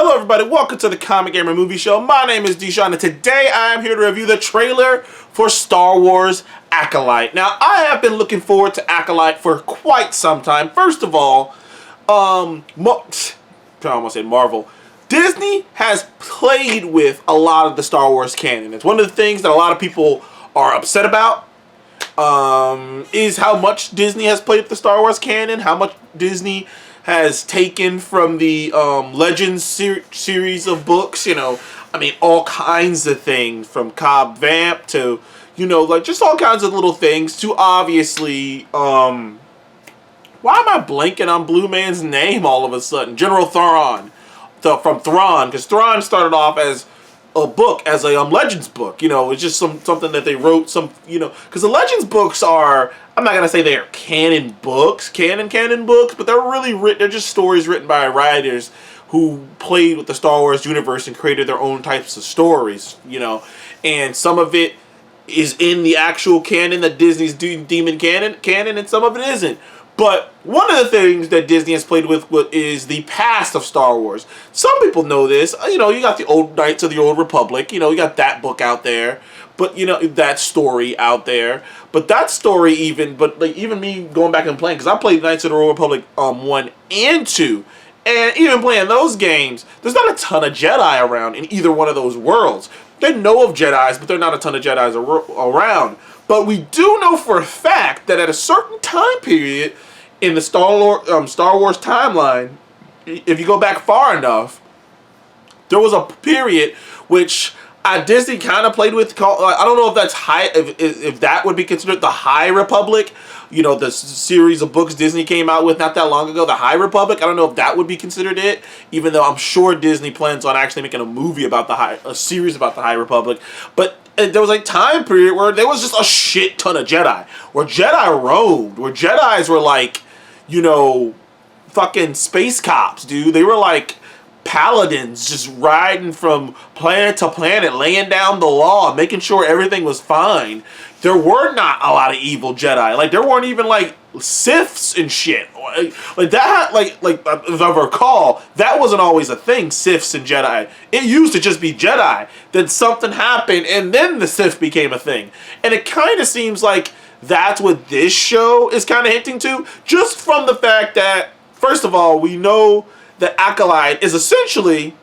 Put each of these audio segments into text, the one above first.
Hello everybody, welcome to the Comic Gamer Movie Show. My name is Deshaun and today I am here to review the trailer for Star Wars Acolyte. Now, I have been looking forward to Acolyte for quite some time. First of all, I almost said Marvel. Disney has played with a lot of the Star Wars canon. It's one of the things that a lot of people are upset about. Is how much Disney has played with the Star Wars canon, how much Disney has taken from the Legends series of books, all kinds of things, from Cobb Vamp to, just all kinds of little things, to obviously, why am I blanking on Blue Man's name all of a sudden? General Thrawn, from Thrawn, because Thrawn started off as a book, as a Legends book, it's just something that they wrote, because the Legends books are, I'm not going to say they are canon books, but they're just stories written by writers who played with the Star Wars universe and created their own types of stories, and some of it is in the actual canon that Disney's demon canon, and some of it isn't. But one of the things that Disney has played with is the past of Star Wars. Some people know this. You got the old Knights of the Old Republic. You got that book out there. But, that story out there. But that story even me going back and playing, because I played Knights of the Old Republic 1 and 2. And even playing those games, there's not a ton of Jedi around in either one of those worlds. They know of Jedis, but there are not a ton of Jedis around. But we do know for a fact that at a certain time period in the Star Wars timeline, if you go back far enough, there was a period which Disney kind of played with. I don't know if that's if that would be considered the High Republic. The series of books Disney came out with not that long ago, the High Republic. I don't know if that would be considered it, even though I'm sure Disney plans on actually making a movie about a series about the High Republic. But there was a time period where there was just a shit ton of Jedi, where Jedi roamed, where Jedis were like, fucking space cops, dude. They were like paladins just riding from planet to planet, laying down the law, making sure everything was fine. There were not a lot of evil Jedi. Like, there weren't even like Siths and shit. Like that, like if I recall, that wasn't always a thing, Siths and Jedi. It used to just be Jedi. Then something happened and then the Sith became a thing. And it kind of seems like that's what this show is kind of hinting to, just from the fact that, first of all, we know that Acolyte is essentially,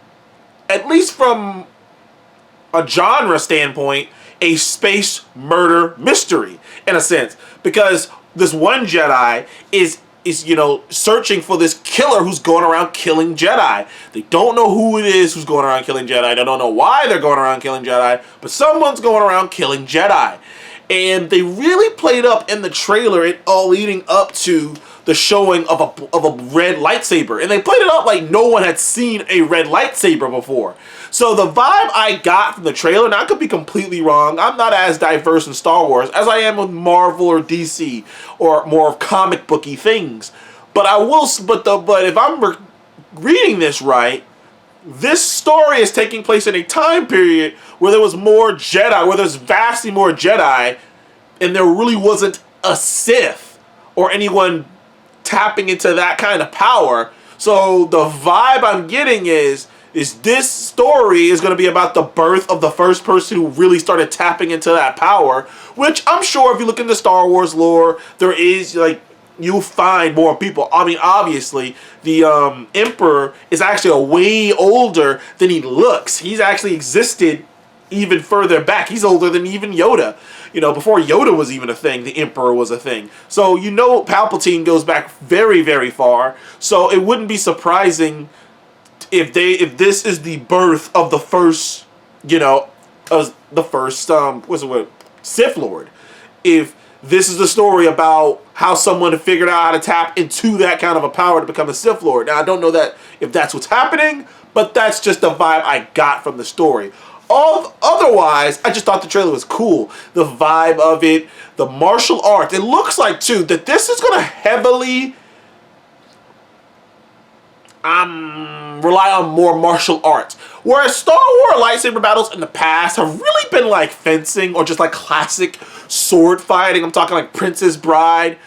at least from a genre standpoint, a space murder mystery, in a sense. Because this one Jedi is searching for this killer who's going around killing Jedi. They don't know who it is who's going around killing Jedi. They don't know why they're going around killing Jedi, but someone's going around killing Jedi. And they really played up in the trailer, it all leading up to the showing of a red lightsaber. And they played it up like no one had seen a red lightsaber before. So the vibe I got from the trailer, now I could be completely wrong, I'm not as diverse in Star Wars as I am with Marvel or DC or more of comic booky things. But if I'm reading this right, this story is taking place in a time period where there was more Jedi, where there's vastly more Jedi, and there really wasn't a Sith or anyone tapping into that kind of power. So the vibe I'm getting is this story is going to be about the birth of the first person who really started tapping into that power, which I'm sure if you look into Star Wars lore, there is, you'll find more people. I mean, obviously, the Emperor is actually a way older than he looks. He's actually existed even further back. He's older than even Yoda. Before Yoda was even a thing, the Emperor was a thing. So, Palpatine goes back very, very far. So, it wouldn't be surprising if this is the birth of the first, Sith Lord. If this is the story about how someone figured out how to tap into that kind of a power to become a Sith Lord. Now, I don't know if that's what's happening, but that's just the vibe I got from the story. Otherwise, I just thought the trailer was cool. The vibe of it, the martial arts. It looks like, too, that this is going to heavily rely on more martial arts. Whereas Star Wars lightsaber battles in the past have really been like fencing or just like classic sword fighting. I'm talking like Princess Bride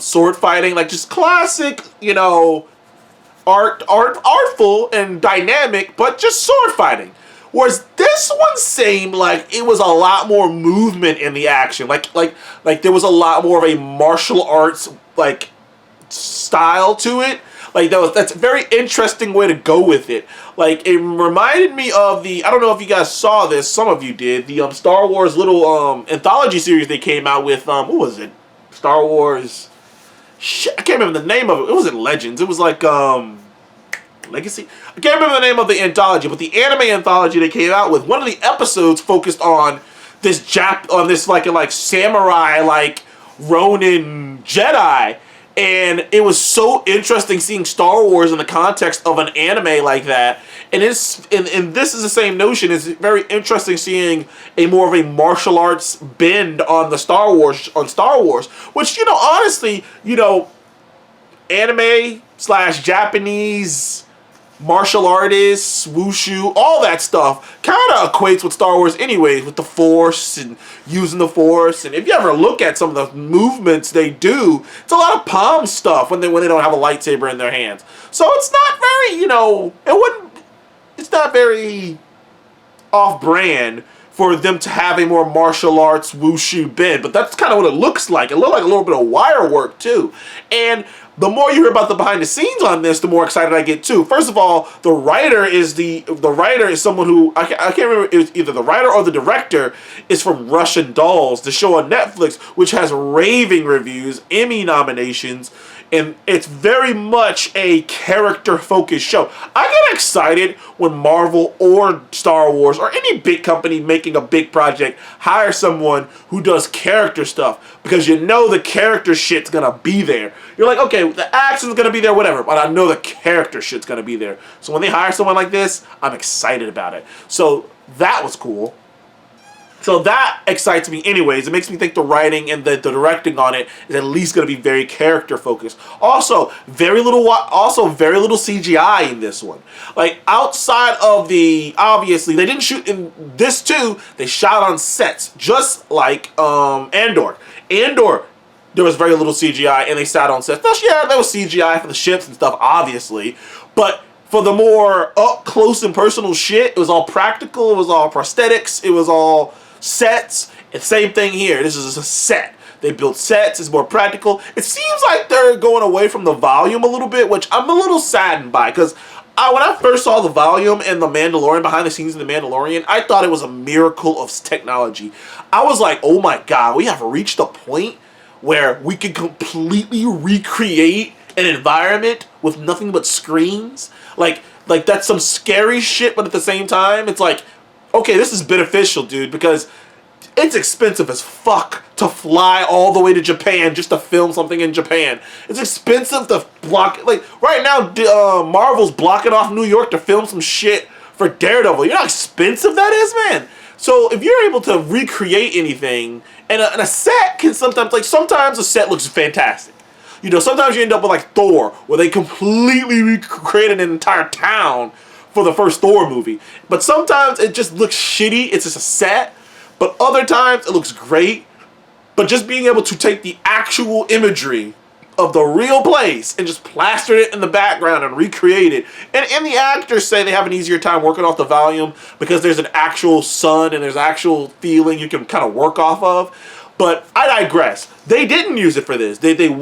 sword fighting, like just classic, artful and dynamic, but just sword fighting. Whereas this one seemed like it was a lot more movement in the action. Like there was a lot more of a martial arts like style to it. Like that's a very interesting way to go with it. Like it reminded me of the, I don't know if you guys saw this, some of you did, the Star Wars little anthology series they came out with. What was it? Star Wars. Shit, I can't remember the name of it. It wasn't Legends. It was like Legacy. I can't remember the name of the anthology, but the anime anthology they came out with. One of the episodes focused on this like samurai like Ronin Jedi. And it was so interesting seeing Star Wars in the context of an anime like that. And this is the same notion. It's very interesting seeing a more of a martial arts bend on Star Wars, which, honestly, anime / Japanese martial artists, wushu, all that stuff kind of equates with Star Wars anyways, with the Force and using the Force. And if you ever look at some of the movements they do, it's a lot of palm stuff when they don't have a lightsaber in their hands. So it's not very, it's not very off-brand for them to have a more martial arts wushu bend, but that's kind of what it looks like. It looked like a little bit of wire work too. And the more you hear about the behind the scenes on this, the more excited I get too. First of all, the writer is someone who I can't remember. It was either the writer or the director is from Russian Dolls, the show on Netflix, which has raving reviews, Emmy nominations, and it's very much a character-focused show. I get excited when Marvel or Star Wars or any big company making a big project hire someone who does character stuff, because the character shit's gonna be there. You're like, okay, the action's gonna be there, whatever, but I know the character shit's gonna be there. So when they hire someone like this, I'm excited about it. So that was cool. So that excites me anyways. It makes me think the writing and the directing on it is at least going to be very character focused. Also, very little CGI in this one. Like, outside of obviously, they didn't shoot in this too. They shot on sets, just like Andor. Andor, there was very little CGI, and they sat on sets. Yeah, there was CGI for the ships and stuff, obviously. But for the more up close and personal shit, it was all practical. It was all prosthetics. It was all sets. And same thing here. This is a set. They built sets. It's more practical. It seems like they're going away from the volume a little bit, which I'm a little saddened by, because when I first saw the volume and the Mandalorian, behind the scenes in the Mandalorian, I thought it was a miracle of technology. I was like, oh my god, we have reached a point where we can completely recreate an environment with nothing but screens. Like that's some scary shit, but at the same time, it's like, okay, this is beneficial, dude, because it's expensive as fuck to fly all the way to Japan just to film something in Japan. It's expensive to block, like, right now, Marvel's blocking off New York to film some shit for Daredevil. You know how expensive that is, man? So if you're able to recreate anything, and a set can sometimes a set looks fantastic. Sometimes you end up with like Thor, where they completely recreated an entire town for the first Thor movie. But sometimes it just looks shitty. It's just a set. But other times it looks great. But just being able to take the actual imagery of the real place and just plaster it in the background and recreate it. And the actors say they have an easier time working off the volume because there's an actual sun and there's actual feeling you can kind of work off of. But I digress. They didn't use it for this. They did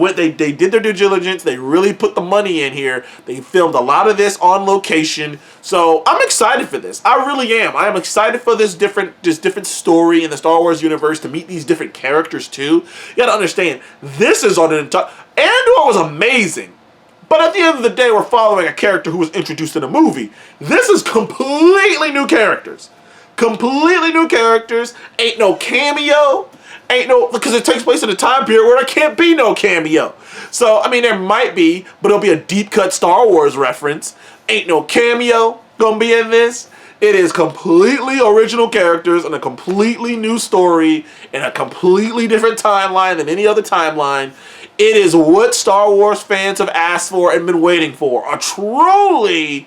their due diligence. They really put the money in here. They filmed a lot of this on location. So I'm excited for this. I really am. I am excited for this different story in the Star Wars universe, to meet these different characters too. You gotta understand, this is on an entire... Andor was amazing. But at the end of the day, we're following a character who was introduced in a movie. This is completely new characters. Completely new characters. Ain't no cameo. Because it takes place in a time period where there can't be no cameo. So, I mean, there might be, but it'll be a deep cut Star Wars reference. Ain't no cameo gonna be in this. It is completely original characters and a completely new story in a completely different timeline than any other timeline. It is what Star Wars fans have asked for and been waiting for. A truly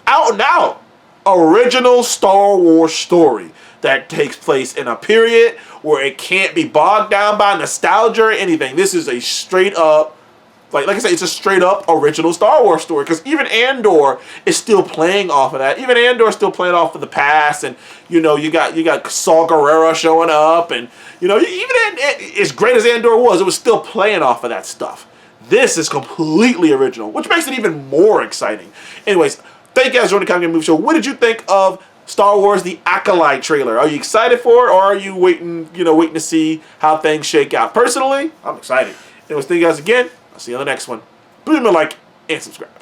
out and out original Star Wars story that takes place in a period where it can't be bogged down by nostalgia or anything. This is a straight up like I said, it's a straight up original Star Wars story. Because even Andor is still playing off of that. Even Andor is still playing off of the past, and you got Saw Gerrera showing up, and even as great as Andor was, it was still playing off of that stuff. This is completely original, which makes it even more exciting. Anyways, thank you guys for joining the Comic Game Movie Show. What did you think of Star Wars The Acolyte trailer? Are you excited for it, or are you waiting to see how things shake out? Personally, I'm excited. Anyways, thank you guys again. I'll see you on the next one. Please leave a like and subscribe.